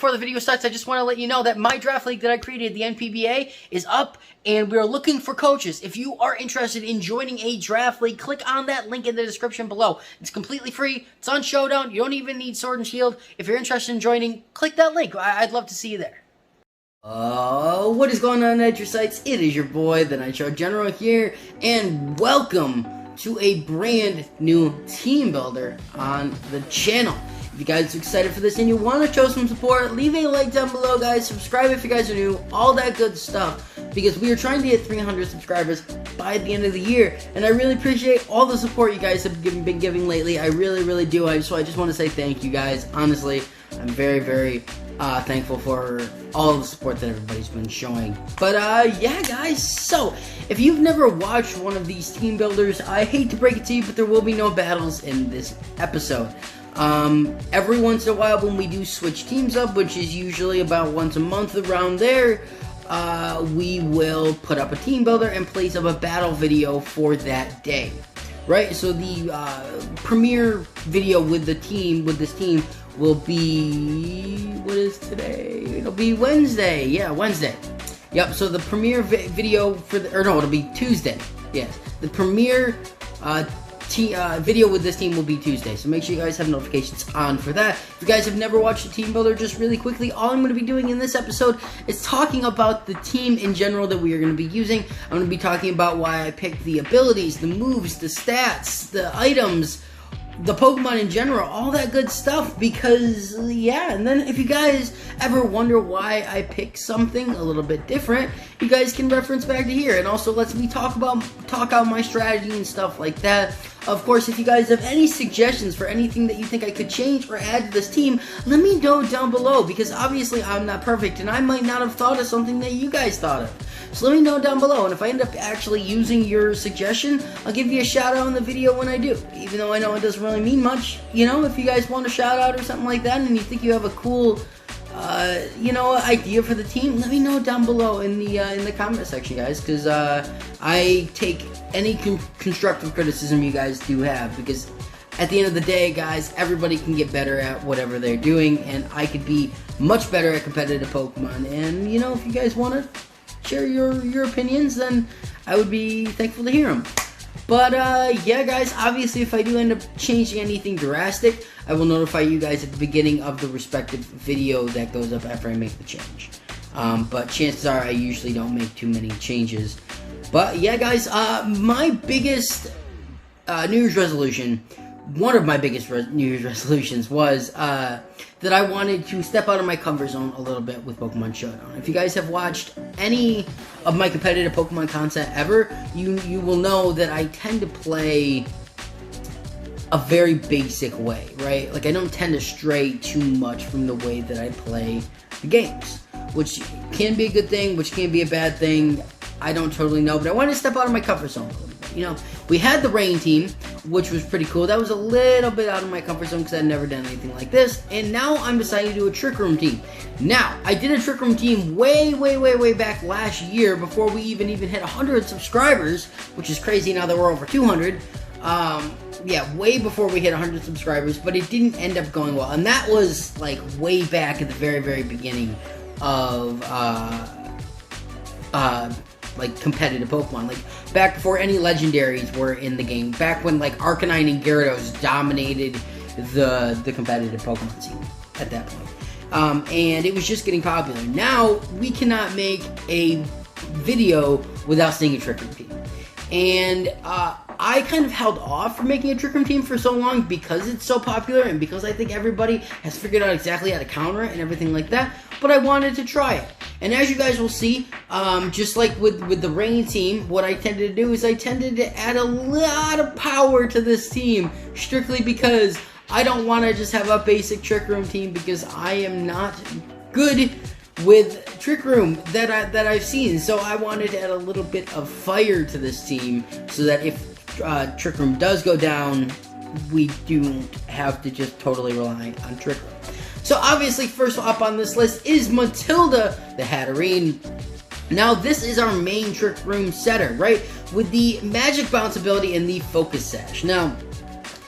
before the video starts, I just want to let you know that my draft league that I created, the NPBA, is up, and we're looking for coaches. If you are interested in joining a draft league, click on that link in the description below. It's completely free. It's on Showdown. You don't even need Sword and Shield. If you're interested in joining, click that link. I'd love to see you there. What is going on, Nitrosites? It is your boy, the Nitro General here, and welcome to a brand new team builder on the channel. If you guys are excited for this and you want to show some support, leave a like down below, guys. Subscribe if you guys are new, all that good stuff, because we are trying to get 300 subscribers by the end of the year, and I really appreciate all the support you guys have been giving lately. I really do. So I just want to say thank you, guys. Honestly, I'm very thankful for all the support that everybody's been showing. But yeah, guys, so if you've never watched one of these team builders, I hate to break it to you, but there will be no battles in this episode. Every once in a while when we do switch teams up, which is usually about once a month around there, we will put up a team builder and place up a battle video for that day, right? So the premiere video with this team will be, what is today? It'll be Wednesday. Yeah, Wednesday. Yep, so the premiere video for it'll be Tuesday. Yes, the premiere video with this team will be Tuesday, so make sure you guys have notifications on for that. If you guys have never watched a team builder, just really quickly, all I'm going to be doing in this episode is talking about the team in general that we are going to be using. I'm going to be talking about why I picked the abilities, the moves, the stats, the items, the Pokemon in general, all that good stuff, because, yeah, and then if you guys ever wonder why I pick something a little bit different, you guys can reference back to here, and also lets me talk out my strategy and stuff like that. Of course, if you guys have any suggestions for anything that you think I could change or add to this team, let me know down below, because obviously I'm not perfect, and I might not have thought of something that you guys thought of. So let me know down below, and if I end up actually using your suggestion, I'll give you a shout out in the video when I do. Even though I know it doesn't really mean much, you know, if you guys want a shout out or something like that, and you think you have a cool, you know, idea for the team, let me know down below in the comment section, guys, because I take any constructive criticism you guys do have, because at the end of the day, guys, everybody can get better at whatever they're doing, and I could be much better at competitive Pokemon, and, you know, if you guys want to share your opinions, then I would be thankful to hear them. But yeah, guys, obviously if I do end up changing anything drastic, I will notify you guys at the beginning of the respective video that goes up after I make the change. But chances are I usually don't make too many changes. But yeah, guys, my biggest New Year's resolution, one of my biggest New Year's resolutions was that I wanted to step out of my comfort zone a little bit with Pokemon Showdown. If you guys have watched any of my competitive Pokemon content ever, you will know that I tend to play a very basic way, right? Like, I don't tend to stray too much from the way that I play the games, which can be a good thing, which can be a bad thing. I don't totally know, but I wanted to step out of my comfort zone a little bit. You know, we had the rain team, which was pretty cool. That was a little bit out of my comfort zone because I'd never done anything like this. And now I'm deciding to do a Trick Room team. Now, I did a Trick Room team way back last year before we even hit 100 subscribers, which is crazy now that we're over 200. Yeah, way before we hit 100 subscribers, but it didn't end up going well. And that was like way back at the very beginning of like competitive Pokemon, like back before any legendaries were in the game, back when like Arcanine and Gyarados dominated the competitive Pokemon scene at that point. And it was just getting popular. Now we cannot make a video without seeing a Trick Room team, and I kind of held off from making a Trick Room team for so long because it's so popular and because I think everybody has figured out exactly how to counter it and everything like that, but I wanted to try it. And as you guys will see, just like with the rain team, what I tended to do is I tended to add a lot of power to this team, strictly because I don't want to just have a basic Trick Room team, because I am not good with Trick Room that I've seen. So I wanted to add a little bit of fire to this team so that if Trick Room does go down, we don't have to just totally rely on Trick Room. So obviously, first up on this list is Matilda the Hatterene. Now, this is our main Trick Room setter, right? With the Magic Bounce ability and the Focus Sash. Now,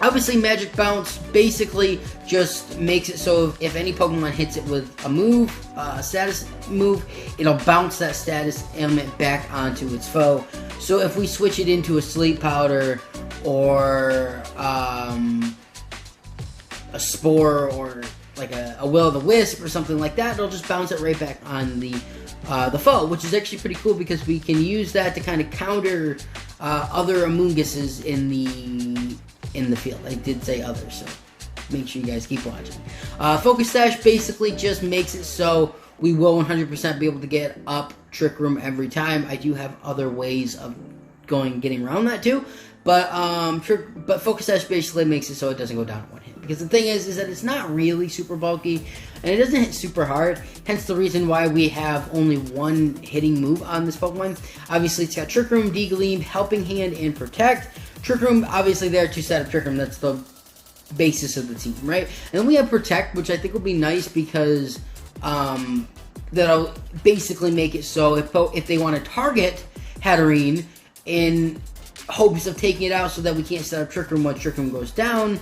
Obviously, Magic Bounce basically just makes it so if any Pokemon hits it with a move, status move, it'll bounce that status ailment back onto its foe. So if we switch it into a Sleep Powder or a Spore or like a Will-o-the-Wisp or something like that, it'll just bounce it right back on the foe, which is actually pretty cool because we can use that to kind of counter other Amoonguses in the field. I did say others, so make sure you guys keep watching. Focus Sash basically just makes it so we will 100% be able to get up Trick Room every time. I do have other ways of getting around that too, but Focus Sash basically makes it so it doesn't go down in one hit. Because the thing is that it's not really super bulky, and it doesn't hit super hard, hence the reason why we have only one hitting move on this Pokemon. Obviously, it's got Trick Room, D-Gleam, Helping Hand, and Protect. Trick Room, obviously there to set up Trick Room, that's the basis of the team, right? And then we have Protect, which I think will be nice because that'll basically make it so if they want to target Hatterene in hopes of taking it out so that we can't set up Trick Room once Trick Room goes down,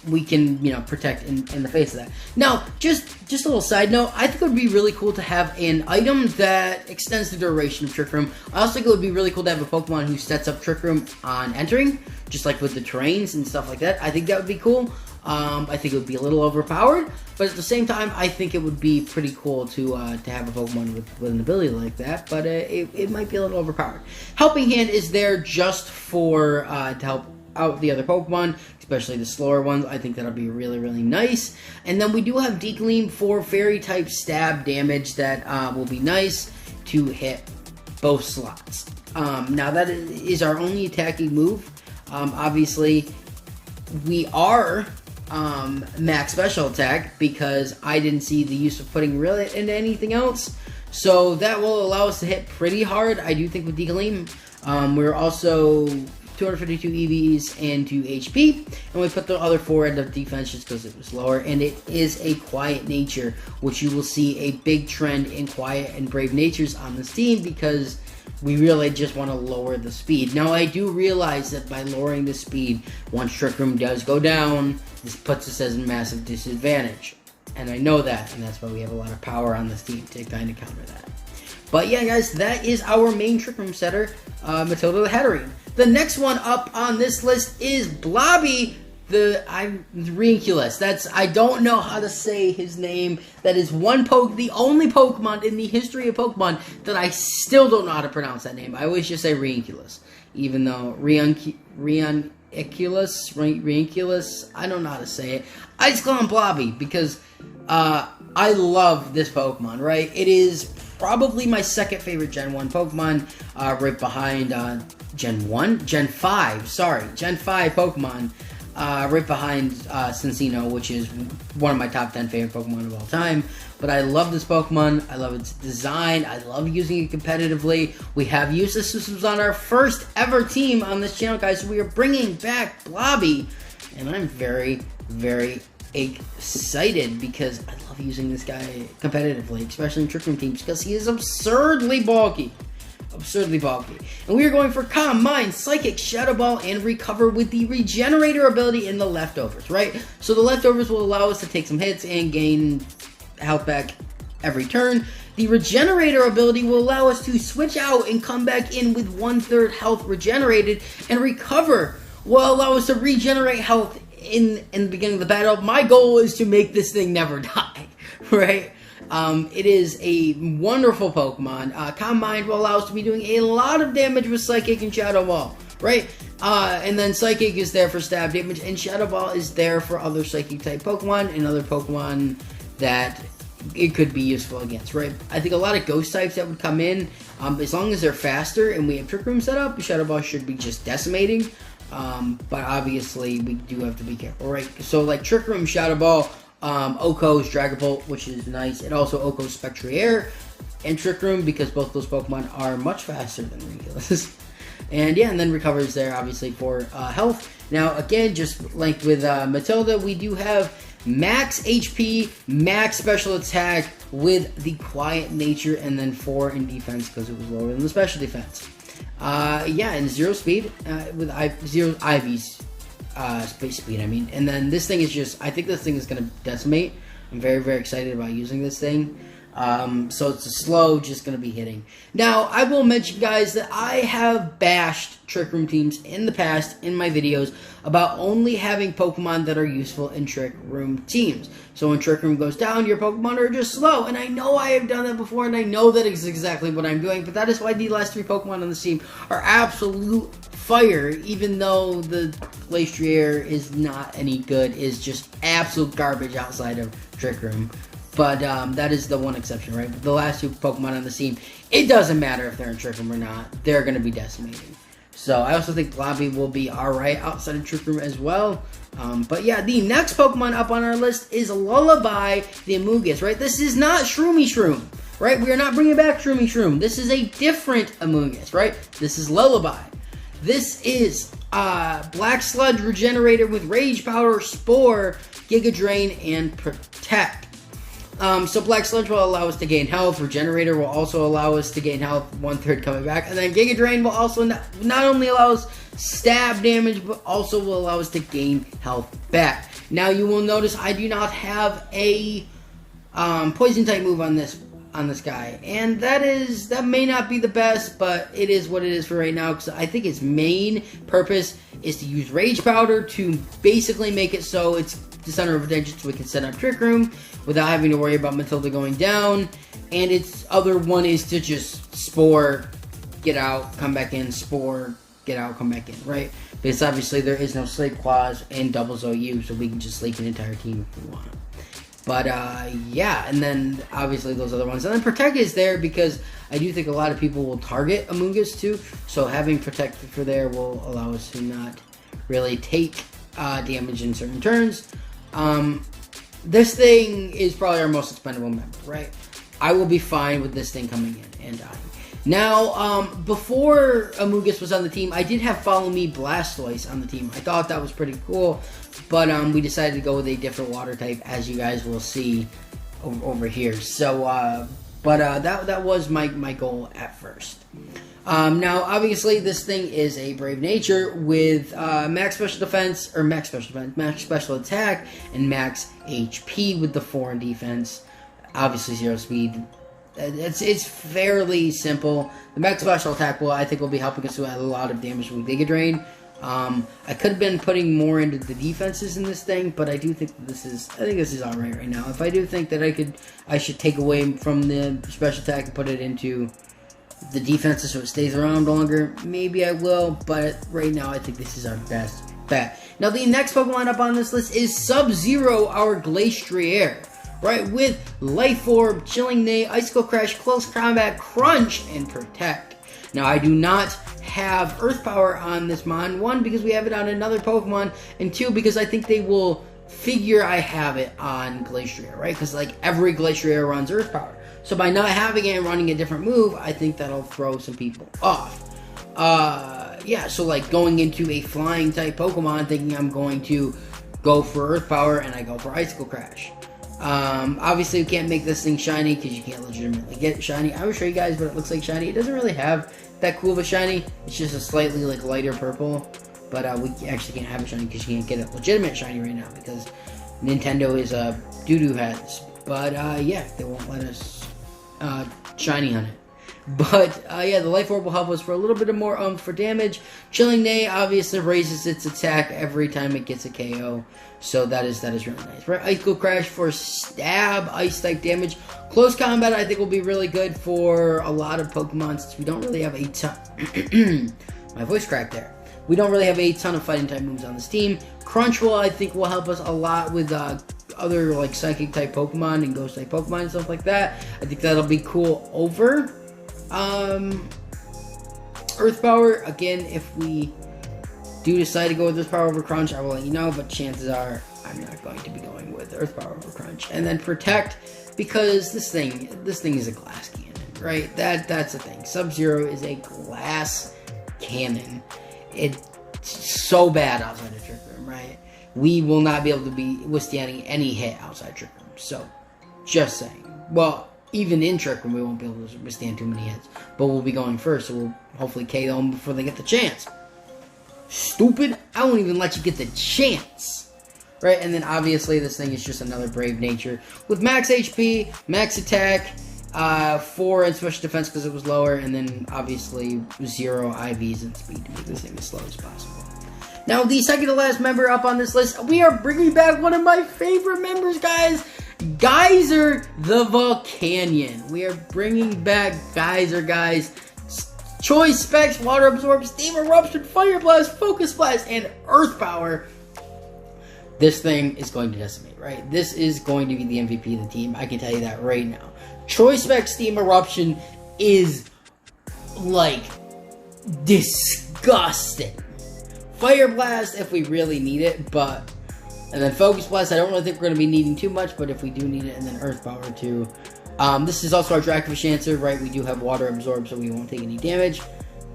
we can, protect in the face of that. Now, just a little side note, I think it would be really cool to have an item that extends the duration of Trick Room. I also think it would be really cool to have a Pokemon who sets up Trick Room on entering, just like with the terrains and stuff like that. I think that would be cool. I think it would be a little overpowered, but at the same time, I think it would be pretty cool to have a Pokemon with an ability like that, but it might be a little overpowered. Helping Hand is there just for to help out the other Pokemon, especially the slower ones. I think that'll be really, really nice. And then we do have D-Gleam for Fairy-type stab damage that will be nice to hit both slots. Now, that is our only attacking move. Obviously, we are max special attack because I didn't see the use of putting really into anything else. So that will allow us to hit pretty hard, I do think, with D-Gleam. We're also 252 EVs and 2 HP, and we put the other 4 into defense just because it was lower, and it is a quiet nature, which you will see a big trend in quiet and brave natures on this team because we really just want to lower the speed. Now, I do realize that by lowering the speed, once Trick Room does go down, this puts us at a massive disadvantage, and I know that, and that's why we have a lot of power on this team to kind of counter that. But yeah, guys, that is our main Trick Room setter, Matilda the Hatterene. The next one up on this list is Blobby the Reinculus. I don't know how to say his name. That is the only Pokemon in the history of Pokemon that I still don't know how to pronounce that name. I always just say Reinculus, even though Reinculus, I don't know how to say it. I just call him Blobby because I love this Pokemon, right? It is probably my second favorite Gen 1 Pokemon, right behind Gen 5 Pokemon, right behind Cincino, which is one of my top 10 favorite Pokemon of all time. But I love this Pokemon. I love its design. I love using it competitively. We have used this. This was on our first ever team on this channel, guys. So we are bringing back Blobby, and I'm very, very excited because I love using this guy competitively, especially in Trick Room teams, because he is absurdly bulky. And we are going for Calm Mind, Psychic, Shadow Ball, and Recover with the Regenerator ability in the leftovers, right? So the leftovers will allow us to take some hits and gain health back every turn. The Regenerator ability will allow us to switch out and come back in with 1/3 health regenerated, and Recover will allow us to regenerate health in the beginning of the battle. My goal is to make this thing never die, right? It is a wonderful Pokemon. Calm Mind will allow us to be doing a lot of damage with Psychic and Shadow Ball, right? And then Psychic is there for stab damage, and Shadow Ball is there for other Psychic-type Pokemon and other Pokemon that it could be useful against, right? I think a lot of Ghost types that would come in, as long as they're faster and we have Trick Room set up, Shadow Ball should be just decimating. But obviously we do have to be careful, right? So like Trick Room, Shadow Ball, Oko's Dragapult, which is nice, and also Oko's Spectrier and Trick Room, because both those Pokemon are much faster than Reinculus. And yeah, and then Recover is there obviously for health. Now again, just like with Matilda, we do have max HP, max special attack with the quiet nature, and then 4 in defense because it was lower than the special defense. Yeah, and 0 speed with 0 IVs. space speed, I mean. And then this thing is just, I think this thing is going to decimate. I'm very, very excited about using this thing. So it's a slow, just going to be hitting. Now, I will mention, guys, that I have bashed Trick Room teams in the past in my videos about only having Pokemon that are useful in Trick Room teams. So when Trick Room goes down, your Pokemon are just slow. And I know I have done that before, and I know that is exactly what I'm doing. But that is why the last 3 Pokemon on the team are absolute fire, even though the Glastrier is not any good, is just absolute garbage outside of Trick Room. But that is the one exception, right? But the last 2 Pokemon on the team, it doesn't matter if they're in Trick Room or not. They're going to be decimating. So I also think Blobby will be alright outside of Trick Room as well. But yeah, the next Pokemon up on our list is Lullaby the Amogus, right? This is not Shroomy Shroom, right? We are not bringing back Shroomy Shroom. This is a different Amogus, right? This is Lullaby. This is Black Sludge Regenerator with Rage Powder, Spore, Giga Drain, and Protect. So Black Sludge will allow us to gain health. Regenerator will also allow us to gain health 1/3 coming back. And then Giga Drain will also not only allow us stab damage, but also will allow us to gain health back. Now you will notice I do not have a poison type move on this guy. And that may not be the best, but it is what it is for right now, because I think its main purpose is to use Rage Powder to basically make it so it's the center of attention so we can set up Trick Room without having to worry about Matilda going down. And its other one is to just Spore, get out, come back in, Spore, get out, come back in, right? Because obviously there is no Sleep Claws and doubles OU, so we can just sleep an entire team if we want. But yeah, and then obviously those other ones. And then Protect is there because I do think a lot of people will target Amogus too. So having Protect for there will allow us to not really take damage in certain turns. This thing is probably our most expendable member, right? I will be fine with this thing coming in and dying. Now, before Amogus was on the team, I did have Follow Me Blastoise on the team. I thought that was pretty cool, but we decided to go with a different water type, as you guys will see over here. So, that was my goal at first. Now, obviously, this thing is a Brave Nature with max special defense, or max special defense, max special attack, and max HP with the 4 in defense. Obviously, 0 speed. It's fairly simple. The max special attack I think will be helping us with a lot of damage with Giga Drain. I could have been putting more into the defenses in this thing, but I do think this is alright right now. If I do think that I should take away from the special attack and put it into the defenses so it stays around longer, maybe I will, but right now I think this is our best bet. Now the next Pokemon up on this list is Sub-Zero, our Glastrier, right, with Life Orb, Chilling Neigh, Icicle Crash, Close Combat, Crunch, and Protect. Now I do not have Earth Power on this Mon, 1, because we have it on another Pokemon, and 2, because I think they will figure I have it on Glastrier, right, because like every Glastrier runs Earth Power. So by not having it and running a different move, I think that'll throw some people off. Yeah, so like going into a flying type Pokemon thinking I'm going to go for Earth Power and I go for Icicle Crash. Obviously you can't make this thing shiny because you can't legitimately get it shiny. I will show you guys what it looks like shiny. It doesn't really have that cool of a shiny. It's just a slightly like lighter purple. But we actually can't have it shiny because you can't get a legitimate shiny right now because Nintendo is doo-doo heads. But yeah, they won't let us shiny on it. But yeah, the Life Orb will help us for a little bit of more for damage. Chilling Neigh obviously raises its attack every time it gets a KO, so that is really nice. Right, Icicle Crash for stab, ice type damage. Close Combat I think will be really good for a lot of Pokemon since we don't really have a ton. My voice cracked there. We don't really have a ton of fighting type moves on this team. Crunch I think will help us a lot with other like psychic type Pokemon and ghost type Pokemon and stuff like that. I think that'll be cool over Earth Power. Again, if we do decide to go with Earth Power over Crunch, I will let you know, but chances are I'm not going to be going with Earth Power over Crunch. And then Protect, because this thing is a glass cannon, right? That's the thing. Sub-Zero is a glass cannon. It's so bad outside of Trick Room, right? We will not be able to be withstanding any hit outside Trick Room. So, just saying. Well, even in Trick Room, we won't be able to withstand too many hits. But we'll be going first, so we'll hopefully KO them before they get the chance. Stupid. I won't even let you get the chance. Right, and then obviously this thing is just another Brave Nature with max HP, max attack, 4 in special defense because it was lower, and then obviously 0 IVs and speed to make this thing as slow as possible. Now, the second to last member up on this list, we are bringing back one of my favorite members, guys. Geyser the Volcanion. We are bringing back Geyser, guys. Choice specs, water absorb, steam eruption, fire blast, focus blast, and earth power. This thing is going to decimate, right? This is going to be the MVP of the team. I can tell you that right now. Choice spec steam eruption is like disgusting. Fire blast if we really need it, and then focus blast, I don't really think we're going to be needing too much, but if we do need it, and then earth power too. This is also our Dracovish answer, right? We do have water absorb, so we won't take any damage.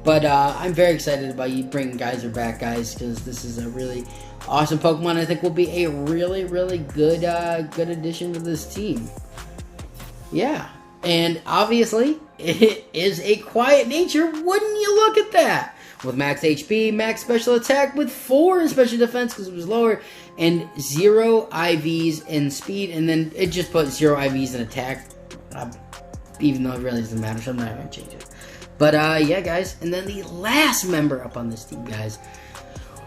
But I'm very excited about you bringing Geyser back, guys, because this is a really awesome Pokemon. I think will be a really, really good good addition to this team. Yeah, and obviously, it is a quiet nature. Wouldn't you look at that? With max HP, max special attack, with 4 in special defense because it was lower, and 0 IVs in speed, and then it just put 0 IVs in attack, even though it really doesn't matter, so I'm not going to change it. But yeah, guys, and then the last member up on this team, guys.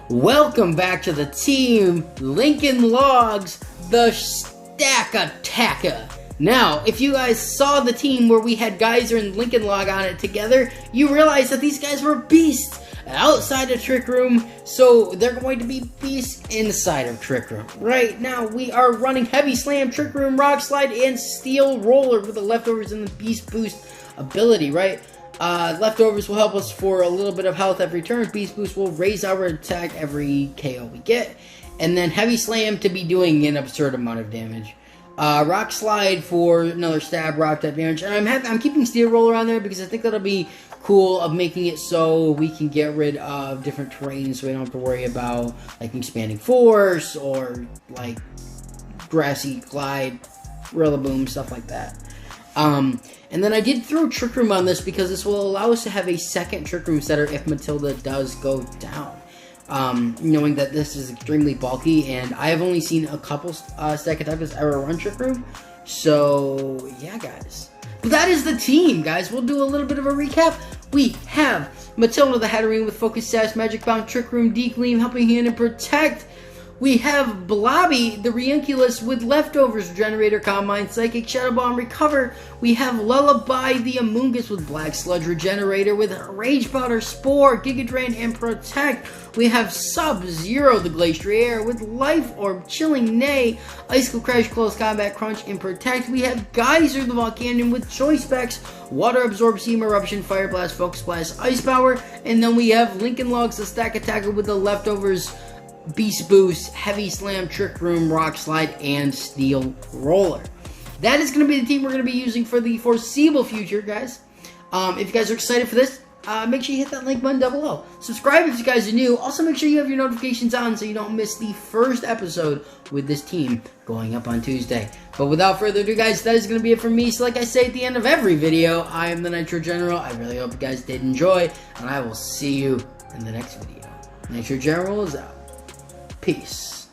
Welcome back to the team, Lincoln Logs, the Stack Attacker. Now, if you guys saw the team where we had Geyser and Lincoln Log on it together, you realize that these guys were beasts outside the Trick Room, so they're going to be beasts inside of Trick Room. Right now, we are running Heavy Slam, Trick Room, Rock Slide, and Steel Roller with the leftovers and the Beast Boost ability, right? Leftovers will help us for a little bit of health every turn. Beast Boost will raise our attack every KO we get. And then Heavy Slam to be doing an absurd amount of damage. Rock Slide for another stab rock type damage. And I'm keeping Steel Roller on there because I think that'll be cool of making it so we can get rid of different terrains so we don't have to worry about like expanding force or like grassy glide, Rillaboom, stuff like that. And then I did throw Trick Room on this because this will allow us to have a second Trick Room setter if Matilda does go down. Knowing that this is extremely bulky, and I have only seen a couple stack attackers ever run Trick Room. So, yeah, guys. But that is the team, guys. We'll do a little bit of a recap. We have Matilda the Hatterene with Focus Sash, Magic Bomb, Trick Room, Decleam, Helping Hand, and Protect. We have Blobby, the Riunculus, with Leftovers, Regenerator, Calm Mind, Psychic, Shadow Ball, and Recover. We have Lullaby, the Amoonguss, with Black Sludge, Regenerator, with Rage Powder, Spore, Giga Drain, and Protect. We have Sub-Zero, the Glacier, with Life Orb, Chilling Neigh, Icicle Crash, Close Combat, Crunch, and Protect. We have Geyser, the Volcanion, with Choice Specs, Water Absorb, Steam Eruption, Fire Blast, Focus Blast, Ice Power. And then we have Lincoln Logs, the Stack Attacker, with the Leftovers, Beast Boost, Heavy Slam, Trick Room, Rock Slide, and Steel Roller. That is going to be the team we're going to be using for the foreseeable future, guys. If you guys are excited for this, make sure you hit that link button down below. Subscribe if you guys are new. Also, make sure you have your notifications on so you don't miss the first episode with this team going up on Tuesday. But without further ado, guys, that is going to be it from me. So like I say at the end of every video, I am the Nitro General. I really hope you guys did enjoy, and I will see you in the next video. Nitro General is out. Peace.